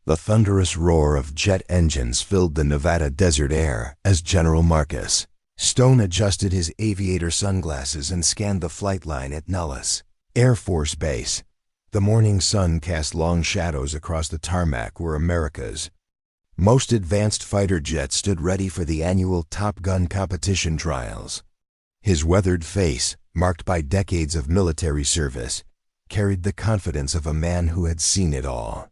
The thunderous roar of jet engines filled the Nevada desert air as General Marcus Stone adjusted his aviator sunglasses and scanned the flight line at Nellis Air Force Base. The morning sun cast long shadows across the tarmac where America's most advanced fighter jets stood ready for the annual Top Gun competition trials. His weathered face, marked by decades of military service, carried the confidence of a man who had seen it all.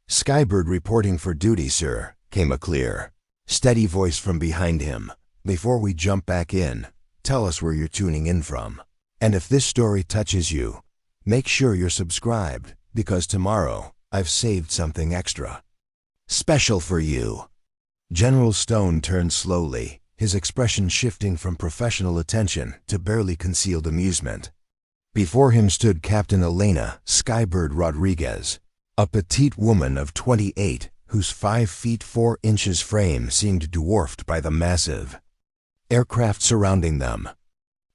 "Skybird reporting for duty, sir," came a clear, steady voice from behind him. "Before we jump back in, tell us where you're tuning in from. And if this story touches you, make sure you're subscribed, because tomorrow I've saved something extra special for you." General Stone turned slowly, his expression shifting from professional attention to barely concealed amusement. Before him stood Captain Elena Skybird Rodriguez, a petite woman of 28 whose 5 feet 4 inches frame seemed dwarfed by the massive aircraft surrounding them.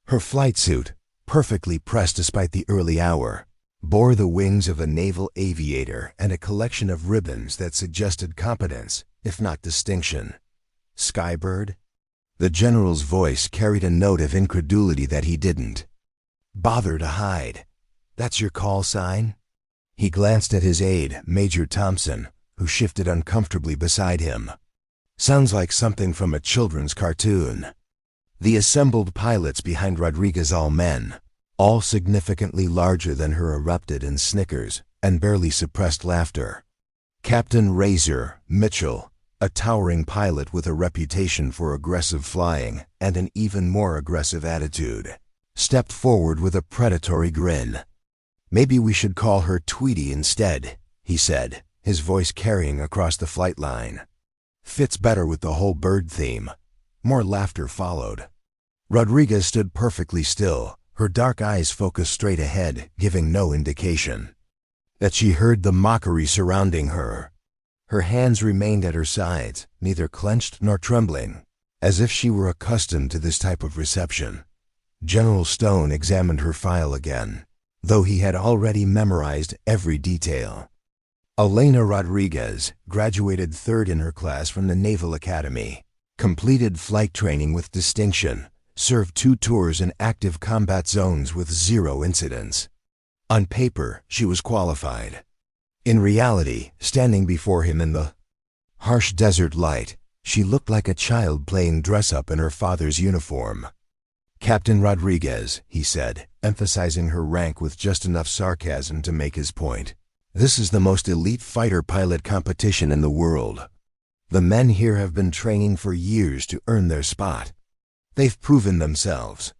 Her flight suit, perfectly pressed despite the early hour, bore the wings of a naval aviator and a collection of ribbons that suggested competence, if not distinction. "Skybird?" The general's voice carried a note of incredulity that he didn't bother to hide. "That's your call sign?" He glanced at his aide, Major Thompson, who shifted uncomfortably beside him. "Sounds like something from a children's cartoon." The assembled pilots behind Rodriguez, all men, all significantly larger than her, erupted in snickers and barely suppressed laughter. Captain Razor Mitchell, a towering pilot with a reputation for aggressive flying and an even more aggressive attitude, stepped forward with a predatory grin. "Maybe we should call her Tweety instead," he said, his voice carrying across the flight line. "Fits better with the whole bird theme." More laughter followed. Rodriguez stood perfectly still, her dark eyes focused straight ahead, giving no indication that she heard the mockery surrounding her. Her hands remained at her sides, neither clenched nor trembling, as if she were accustomed to this type of reception. General Stone examined her file again, though he had already memorized every detail. Elena Rodriguez graduated 3rd in her class from the Naval Academy, completed flight training with distinction, served 2 tours in active combat zones with 0 incidents. On paper, she was qualified. In reality, standing before him in the harsh desert light, she looked like a child playing dress-up in her father's uniform. "Captain Rodriguez," he said, emphasizing her rank with just enough sarcasm to make his point. "This is the most elite fighter pilot competition in the world. The men here have been training for years to earn their spot. They've proven themselves.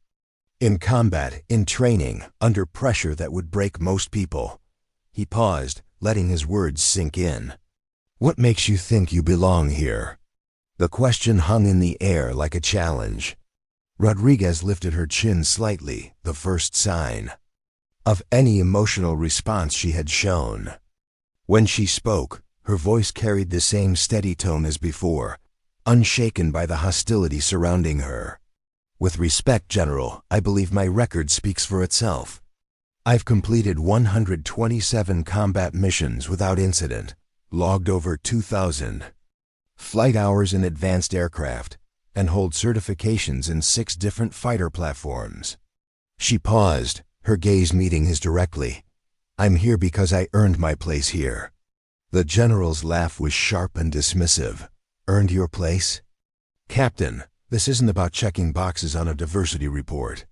In combat, in training, under pressure that would break most people." He paused, letting his words sink in. "What makes you think you belong here?" The question hung in the air like a challenge. Rodriguez lifted her chin slightly, the first sign of any emotional response she had shown. When she spoke, her voice carried the same steady tone as before, unshaken by the hostility surrounding her. "With respect, General, I believe my record speaks for itself. I've completed 127 combat missions without incident, logged over 2,000 flight hours in advanced aircraft, and hold certifications in 6 different fighter platforms." She paused, her gaze meeting his directly. "I'm here because I earned my place here." The general's laugh was sharp and dismissive. "Earned your place?" "Captain, this isn't about checking boxes on a diversity report.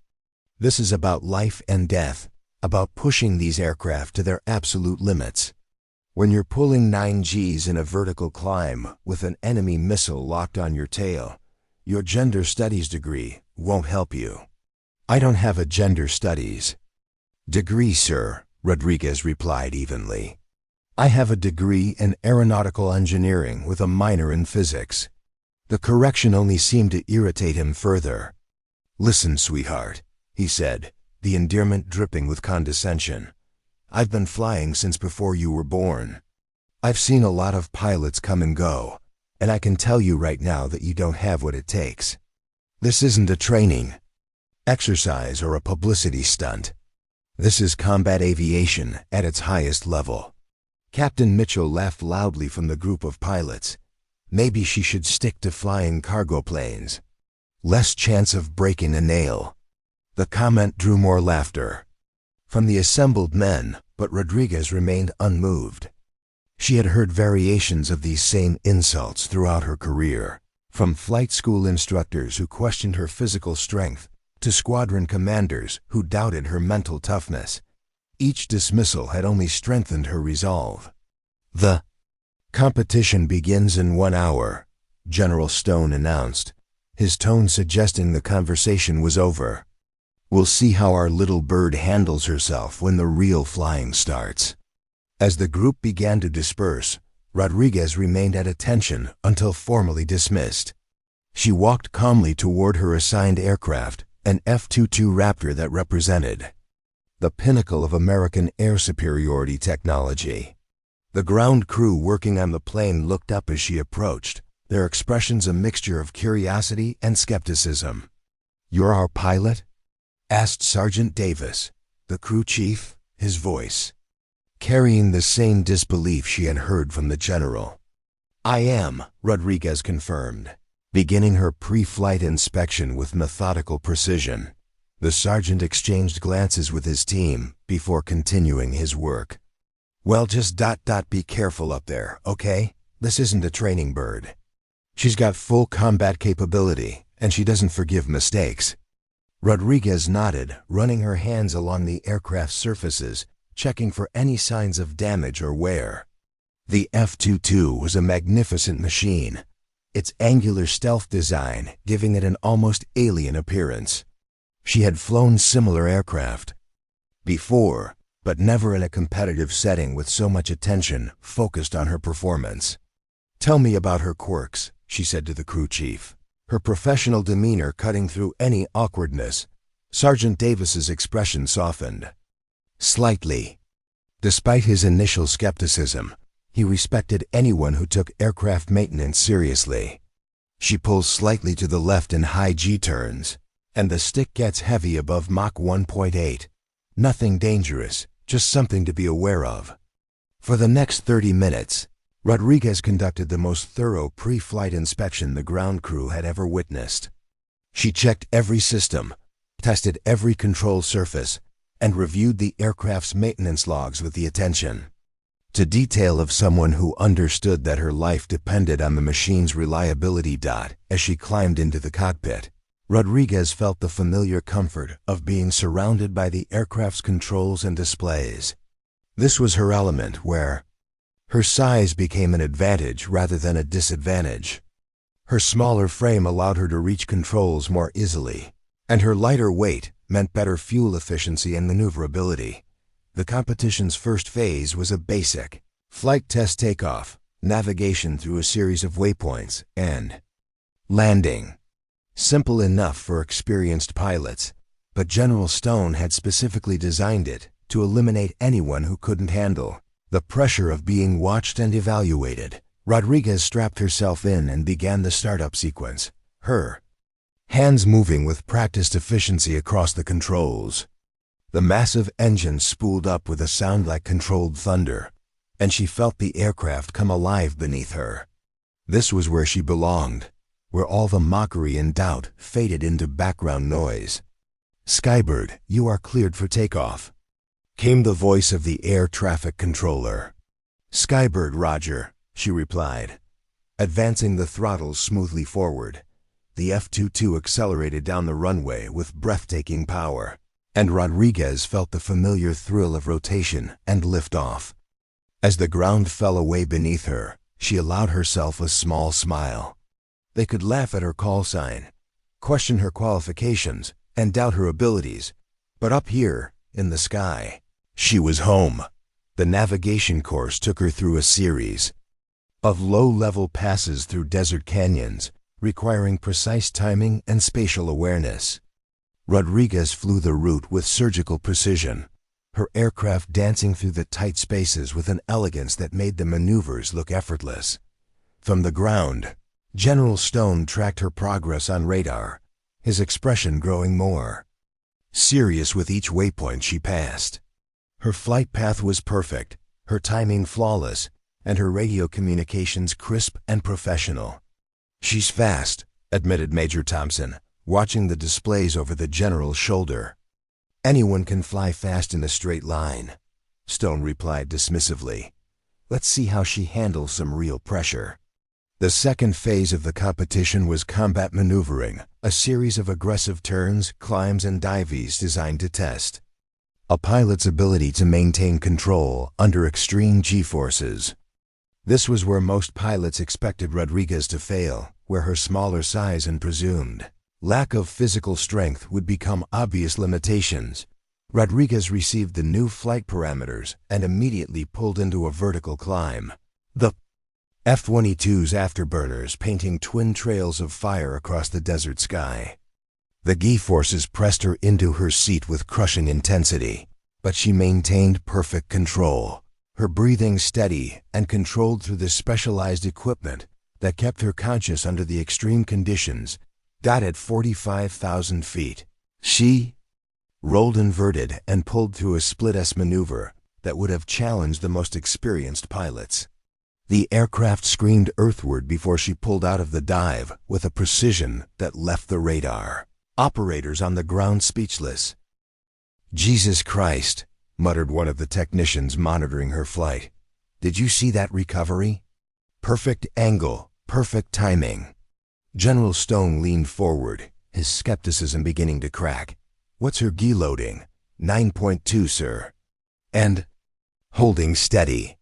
This is about life and death, about pushing these aircraft to their absolute limits. When you're pulling 9 Gs in a vertical climb with an enemy missile locked on your tail, your gender studies degree won't help you." "I don't have a gender studies degree, sir," Rodriguez replied evenly. "I have a degree in aeronautical engineering with a minor in physics." The correction only seemed to irritate him further. "Listen, sweetheart," he said, the endearment dripping with condescension. "I've been flying since before you were born. I've seen a lot of pilots come and go, and I can tell you right now that you don't have what it takes. This isn't a training exercise or a publicity stunt. This is combat aviation at its highest level. Captain Mitchell laughed loudly from the group of pilots. Maybe she should stick to flying cargo planes. Less chance of breaking a nail. The comment drew more laughter from the assembled men, but Rodriguez remained unmoved. She had heard variations of these same insults throughout her career, from flight school instructors who questioned her physical strength to squadron commanders who doubted her mental toughness. Each dismissal had only strengthened her resolve. The competition begins in 1 hour, General Stone announced, his tone suggesting the conversation was over. We'll see how our little bird handles herself when the real flying starts. As the group began to disperse, Rodriguez remained at attention until formally dismissed. She walked calmly toward her assigned aircraft, an F-22 Raptor that represented the pinnacle of American air superiority technology. The ground crew working on the plane looked up as she approached, their expressions a mixture of curiosity and skepticism. "You're our pilot?" asked Sergeant Davis, the crew chief, his voice carrying the same disbelief she had heard from the general. "I am," Rodriguez confirmed, beginning her pre-flight inspection with methodical precision. The sergeant exchanged glances with his team before continuing his work. "Well, just be careful up there, okay? This isn't a training bird. She's got full combat capability, and she doesn't forgive mistakes." Rodriguez nodded, running her hands along the aircraft's surfaces, checking for any signs of damage or wear. The F-22 was a magnificent machine, its angular stealth design giving it an almost alien appearance. She had flown similar aircraft before, but never in a competitive setting with so much attention focused on her performance. "Tell me about her quirks," she said to the crew chief, her professional demeanor cutting through any awkwardness. Sergeant Davis's expression softened slightly. Despite his initial skepticism, he respected anyone who took aircraft maintenance seriously. "She pulls slightly to the left in high G-turns, and the stick gets heavy above Mach 1.8. Nothing dangerous, just something to be aware of." For the next 30 minutes, Rodriguez conducted the most thorough pre-flight inspection the ground crew had ever witnessed. She checked every system, tested every control surface, and reviewed the aircraft's maintenance logs with the attention to detail of someone who understood that her life depended on the machine's reliability. As she climbed into the cockpit, Rodriguez felt the familiar comfort of being surrounded by the aircraft's controls and displays. This was her element, where her size became an advantage rather than a disadvantage. Her smaller frame allowed her to reach controls more easily, and her lighter weight meant better fuel efficiency and maneuverability. The competition's first phase was a basic flight test takeoff, navigation through a series of waypoints, and landing. Simple enough for experienced pilots, but General Stone had specifically designed it to eliminate anyone who couldn't handle the pressure of being watched and evaluated. Rodriguez strapped herself in and began the startup sequence, her hands moving with practiced efficiency across the controls. The massive engine spooled up with a sound like controlled thunder, and she felt the aircraft come alive beneath her. This was where she belonged, where all the mockery and doubt faded into background noise. "Skybird, you are cleared for takeoff," came the voice of the air traffic controller. "Skybird, Roger," she replied, advancing the throttles smoothly forward. The F-22 accelerated down the runway with breathtaking power, and Rodriguez felt the familiar thrill of rotation and liftoff. As the ground fell away beneath her, she allowed herself a small smile. They could laugh at her call sign, question her qualifications, and doubt her abilities, but up here, in the sky, she was home. The navigation course took her through a series of low-level passes through desert canyons, requiring precise timing and spatial awareness. Rodriguez flew the route with surgical precision, her aircraft dancing through the tight spaces with an elegance that made the maneuvers look effortless. From the ground, General Stone tracked her progress on radar, his expression growing more serious with each waypoint she passed. Her flight path was perfect, her timing flawless, and her radio communications crisp and professional. "She's fast," admitted Major Thompson, watching the displays over the general's shoulder. "Anyone can fly fast in a straight line," Stone replied dismissively. "Let's see how she handles some real pressure." The second phase of the competition was combat maneuvering, a series of aggressive turns, climbs, and dives designed to test a pilot's ability to maintain control under extreme G-forces. This was where most pilots expected Rodriguez to fail, where her smaller size and presumed lack of physical strength would become obvious limitations. Rodriguez received the new flight parameters and immediately pulled into a vertical climb. The F-22's afterburners painting twin trails of fire across the desert sky. The G-forces pressed her into her seat with crushing intensity, but she maintained perfect control, her breathing steady and controlled through the specialized equipment that kept her conscious under the extreme conditions. At 45,000 feet, she rolled inverted and pulled through a split-S maneuver that would have challenged the most experienced pilots. The aircraft screamed earthward before she pulled out of the dive with a precision that left the radar operators on the ground speechless. "Jesus Christ," muttered one of the technicians monitoring her flight. "Did you see that recovery? Perfect angle, perfect timing." General Stone leaned forward, his skepticism beginning to crack. "What's her G loading?" 9.2, sir. "And holding steady."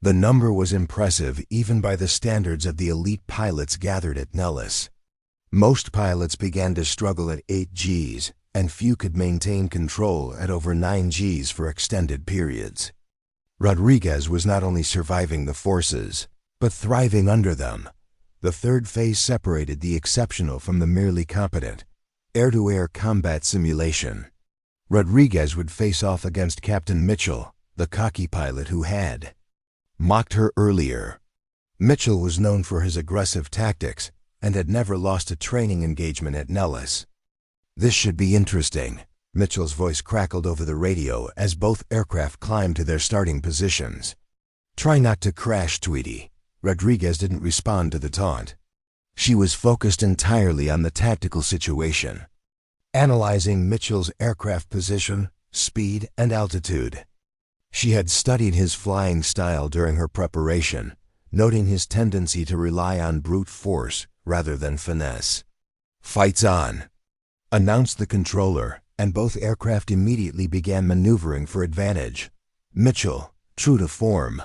The number was impressive even by the standards of the elite pilots gathered at Nellis. Most pilots began to struggle at 8 Gs, and few could maintain control at over 9 Gs for extended periods. Rodriguez was not only surviving the forces, but thriving under them. The third phase separated the exceptional from the merely competent. Air-to-air combat simulation. Rodriguez would face off against Captain Mitchell, the cocky pilot who had mocked her earlier. Mitchell was known for his aggressive tactics and had never lost a training engagement at Nellis. "This should be interesting," Mitchell's voice crackled over the radio as both aircraft climbed to their starting positions. "Try not to crash, Tweety." Rodriguez didn't respond to the taunt. She was focused entirely on the tactical situation, analyzing Mitchell's aircraft position, speed, and altitude. She had studied his flying style during her preparation, noting his tendency to rely on brute force rather than finesse. "Fight's on," announced the controller, and both aircraft immediately began maneuvering for advantage. Mitchell, true to form,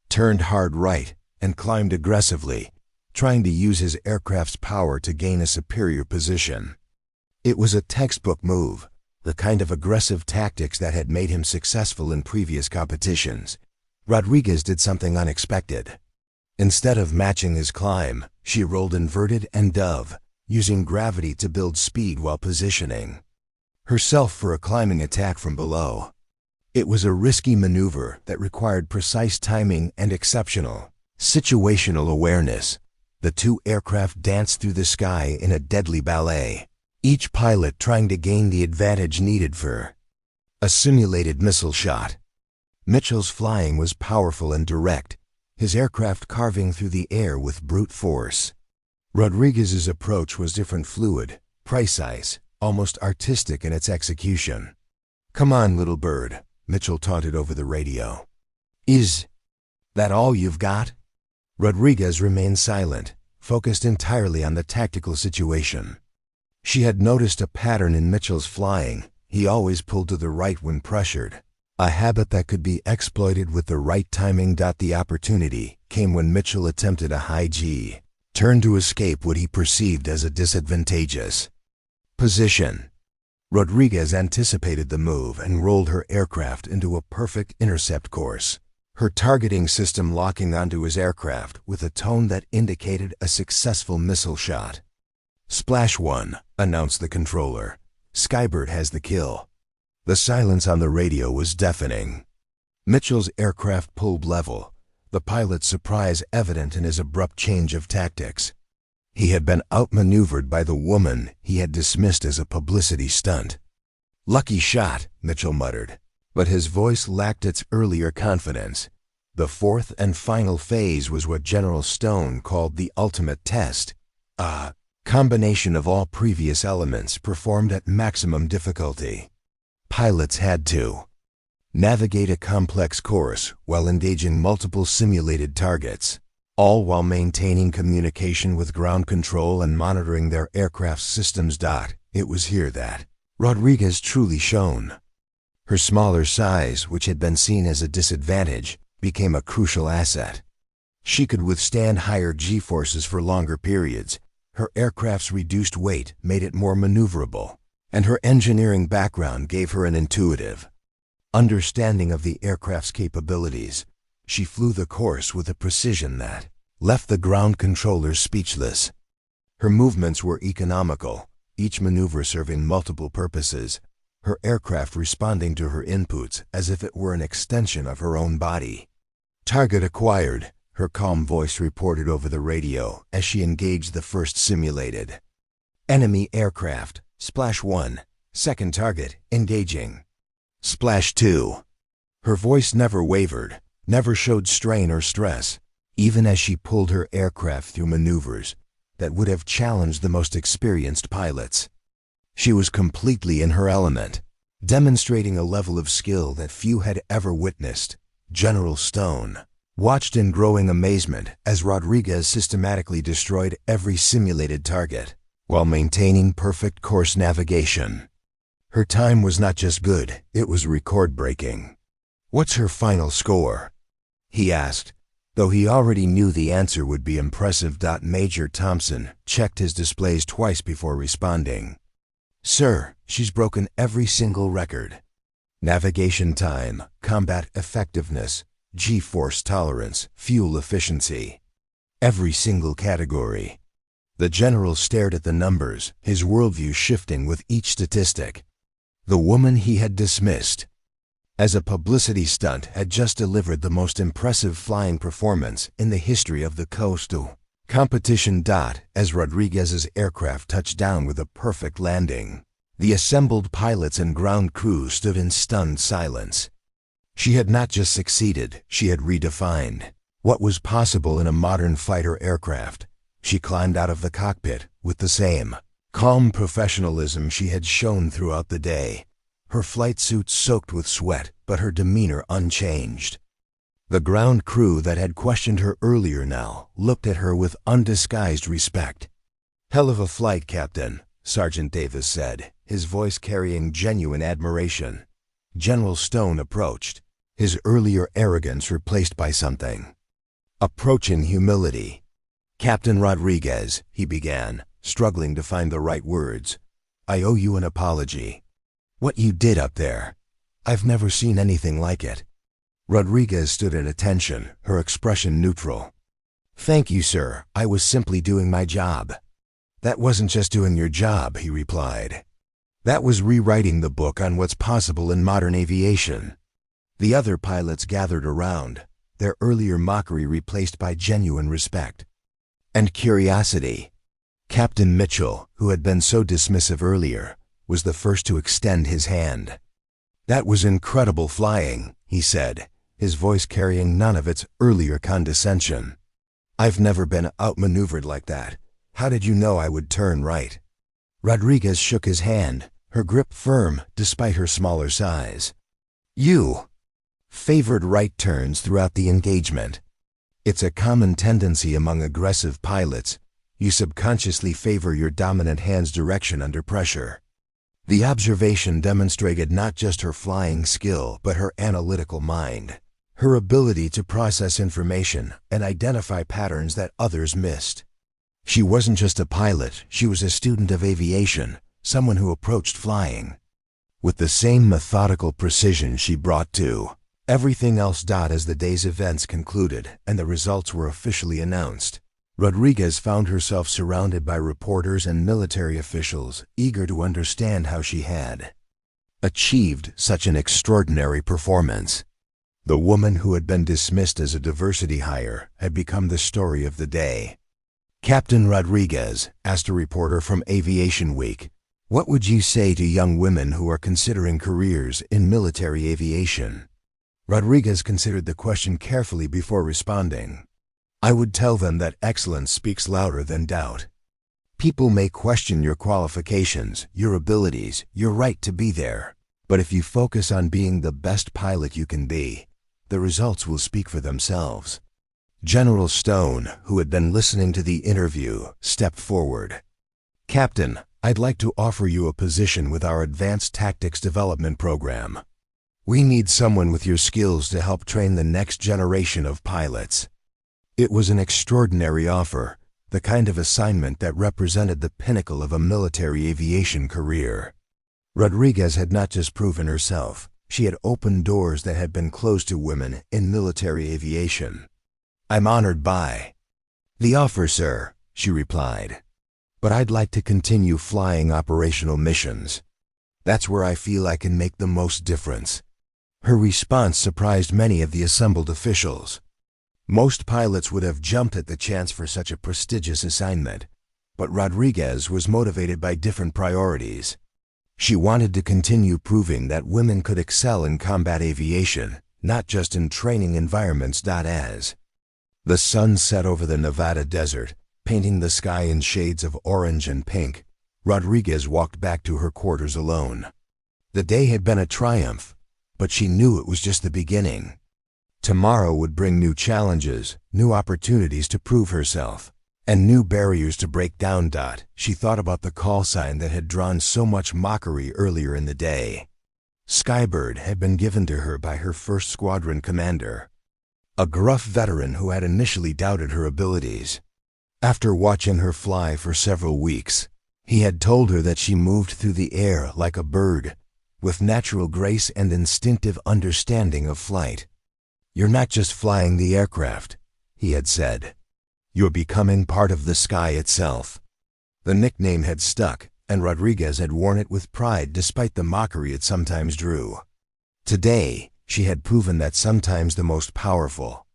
turned hard right and climbed aggressively, trying to use his aircraft's power to gain a superior position. It was a textbook move, the kind of aggressive tactics that had made him successful in previous competitions. Rodriguez did something unexpected. Instead of matching his climb, she rolled inverted and dove, using gravity to build speed while positioning herself for a climbing attack from below. It was a risky maneuver that required precise timing and exceptional situational awareness. The two aircraft danced through the sky in a deadly ballet, each pilot trying to gain the advantage needed for a simulated missile shot. Mitchell's flying was powerful and direct, his aircraft carving through the air with brute force. Rodriguez's approach was different, fluid, precise, almost artistic in its execution. "Come on, little bird," Mitchell taunted over the radio. "Is that all you've got?" Rodriguez remained silent, focused entirely on the tactical situation. She had noticed a pattern in Mitchell's flying. He always pulled to the right when pressured, a habit that could be exploited with the right timing. The opportunity came when Mitchell attempted a high G turn to escape what he perceived as a disadvantageous position. Rodriguez anticipated the move and rolled her aircraft into a perfect intercept course, her targeting system locking onto his aircraft with a tone that indicated a successful missile shot. "Splash 1, announced the controller. "Skybird has the kill." The silence on the radio was deafening. Mitchell's aircraft pulled level, the pilot's surprise evident in his abrupt change of tactics. He had been outmaneuvered by the woman he had dismissed as a publicity stunt. "Lucky shot," Mitchell muttered, but his voice lacked its earlier confidence. The fourth and final phase was what General Stone called the ultimate test, a combination of all previous elements performed at maximum difficulty. Pilots had to navigate a complex course while engaging multiple simulated targets, all while maintaining communication with ground control and monitoring their aircraft's systems. It was here that Rodriguez truly shone. Her smaller size, which had been seen as a disadvantage, became a crucial asset. She could withstand higher G-forces for longer periods. Her aircraft's reduced weight made it more maneuverable, and her engineering background gave her an intuitive understanding of the aircraft's capabilities. She flew the course with a precision that left the ground controllers speechless. Her movements were economical, each maneuver serving multiple purposes, her aircraft responding to her inputs as if it were an extension of her own body. Target acquired, her calm voice reported over the radio as she engaged the first simulated enemy aircraft. Splash 1, second target, engaging. Splash 2. Her voice never wavered, never showed strain or stress, even as she pulled her aircraft through maneuvers that would have challenged the most experienced pilots. She was completely in her element, demonstrating a level of skill that few had ever witnessed. General Stone watched in growing amazement as Rodriguez systematically destroyed every simulated target while maintaining perfect course navigation. Her time was not just good, it was record-breaking. "What's her final score?" he asked, though he already knew the answer would be impressive. Major Thompson checked his displays twice before responding. "Sir, she's broken every single record. Navigation time, combat effectiveness, G-force tolerance, fuel efficiency. Every single category." The general stared at the numbers, his worldview shifting with each statistic. The woman he had dismissed as a publicity stunt had just delivered the most impressive flying performance in the history of the coastal competition. As Rodriguez's aircraft touched down with a perfect landing, the assembled pilots and ground crew stood in stunned silence. She had not just succeeded, she had redefined what was possible in a modern fighter aircraft. She climbed out of the cockpit with the same calm professionalism she had shown throughout the day, her flight suit soaked with sweat, but her demeanor unchanged. The ground crew that had questioned her earlier now looked at her with undisguised respect. "Hell of a flight, Captain," Sergeant Davis said, his voice carrying genuine admiration. General Stone approached, his earlier arrogance replaced by something approaching humility. "Captain Rodriguez," he began, struggling to find the right words, "I owe you an apology. What you did up there, I've never seen anything like it." Rodriguez stood at attention, her expression neutral. "Thank you, sir. I was simply doing my job." "That wasn't just doing your job," he replied. "That was rewriting the book on what's possible in modern aviation." The other pilots gathered around, their earlier mockery replaced by genuine respect and curiosity. Captain Mitchell, who had been so dismissive earlier, was the first to extend his hand. "That was incredible flying," he said, his voice carrying none of its earlier condescension. "I've never been outmaneuvered like that. How did you know I would turn right?" Rodriguez shook his hand, her grip firm despite her smaller size. "You favored right turns throughout the engagement. It's a common tendency among aggressive pilots. You subconsciously favor your dominant hand's direction under pressure." The observation demonstrated not just her flying skill, but her analytical mind, her ability to process information and identify patterns that others missed. She wasn't just a pilot, she was a student of aviation, someone who approached flying with the same methodical precision she brought to everything else. As the day's events concluded and the results were officially announced, Rodriguez found herself surrounded by reporters and military officials eager to understand how she had achieved such an extraordinary performance. The woman who had been dismissed as a diversity hire had become the story of the day. "Captain Rodriguez," asked a reporter from Aviation Week, "what would you say to young women who are considering careers in military aviation?" Rodriguez considered the question carefully before responding. I would tell them that excellence speaks louder than doubt. People may question your qualifications, your abilities, your right to be there. But if you focus on being the best pilot you can be, the results will speak for themselves. General Stone, who had been listening to the interview, stepped forward. Captain, I'd like to offer you a position with our Advanced Tactics Development Program. We need someone with your skills to help train the next generation of pilots. It was an extraordinary offer, the kind of assignment that represented the pinnacle of a military aviation career. Rodriguez had not just proven herself, she had opened doors that had been closed to women in military aviation. I'm honored by the offer, sir, she replied. But I'd like to continue flying operational missions. That's where I feel I can make the most difference. Her response surprised many of the assembled officials. Most pilots would have jumped at the chance for such a prestigious assignment, but Rodriguez was motivated by different priorities. She wanted to continue proving that women could excel in combat aviation, not just in training environments. As the sun set over the Nevada desert, painting the sky in shades of orange and pink, Rodriguez walked back to her quarters alone. The day had been a triumph, but she knew it was just the beginning. Tomorrow would bring new challenges, new opportunities to prove herself, and new barriers to break down. She thought about the call sign that had drawn so much mockery earlier in the day. Skybird had been given to her by her first squadron commander, a gruff veteran who had initially doubted her abilities. After watching her fly for several weeks, he had told her that she moved through the air like a bird, with natural grace and instinctive understanding of flight. You're not just flying the aircraft, he had said. You're becoming part of the sky itself. The nickname had stuck, and Rodriguez had worn it with pride despite the mockery it sometimes drew. Today, she had proven that sometimes the most powerful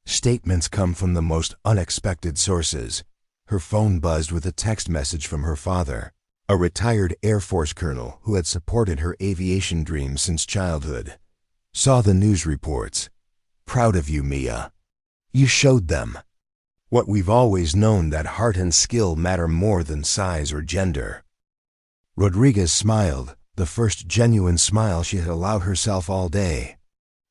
statements come from the most unexpected sources. Her phone buzzed with a text message from her father, a retired Air Force colonel who had supported her aviation dreams since childhood. Saw the news reports. Proud of you, Mia. You showed them what we've always known, that heart and skill matter more than size or gender. Rodriguez smiled, the first genuine smile she had allowed herself all day.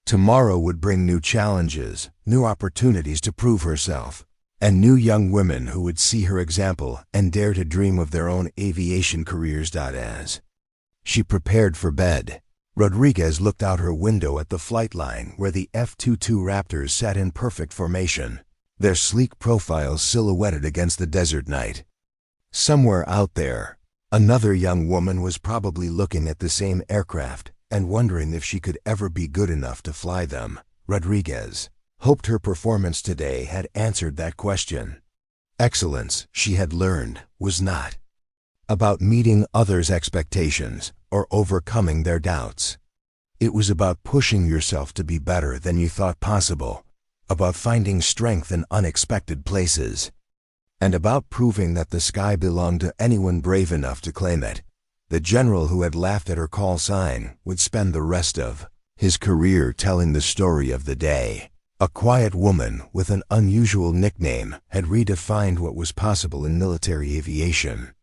Tomorrow would bring new challenges, new opportunities to prove herself, and new young women who would see her example and dare to dream of their own aviation careers. As she prepared for bed, Rodriguez looked out her window at the flight line where the F-22 Raptors sat in perfect formation, their sleek profiles silhouetted against the desert night. Somewhere out there, another young woman was probably looking at the same aircraft and wondering if she could ever be good enough to fly them. Rodriguez hoped her performance today had answered that question. Excellence, she had learned, was not about meeting others' expectations or overcoming their doubts. It was about pushing yourself to be better than you thought possible, about finding strength in unexpected places, and about proving that the sky belonged to anyone brave enough to claim it. The general who had laughed at her call sign would spend the rest of his career telling the story of the day. A quiet woman with an unusual nickname had redefined what was possible in military aviation.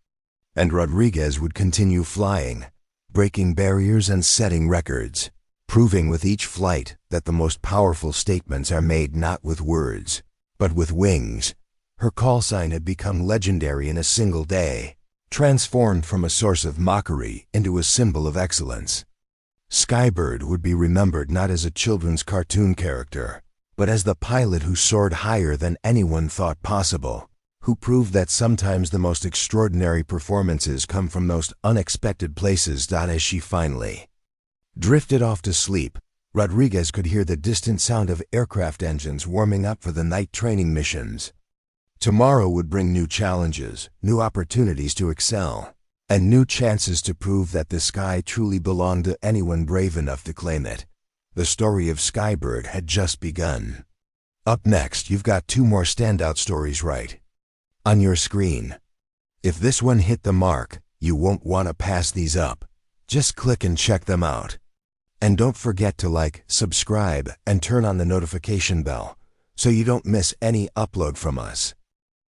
And Rodriguez would continue flying, breaking barriers and setting records, proving with each flight that the most powerful statements are made not with words, but with wings. Her call sign had become legendary in a single day, transformed from a source of mockery into a symbol of excellence. Skybird would be remembered not as a children's cartoon character, but as the pilot who soared higher than anyone thought possible, who proved that sometimes the most extraordinary performances come from most unexpected places. As she finally drifted off to sleep, Rodriguez could hear the distant sound of aircraft engines warming up for the night training missions. Tomorrow would bring new challenges, new opportunities to excel, and new chances to prove that the sky truly belonged to anyone brave enough to claim it. The story of Skybird had just begun. Up next, you've got two more standout stories right on your screen. If this one hit the mark, you won't want to pass these up. Just click and check them out. And don't forget to like, subscribe, and turn on the notification bell so you don't miss any upload from us.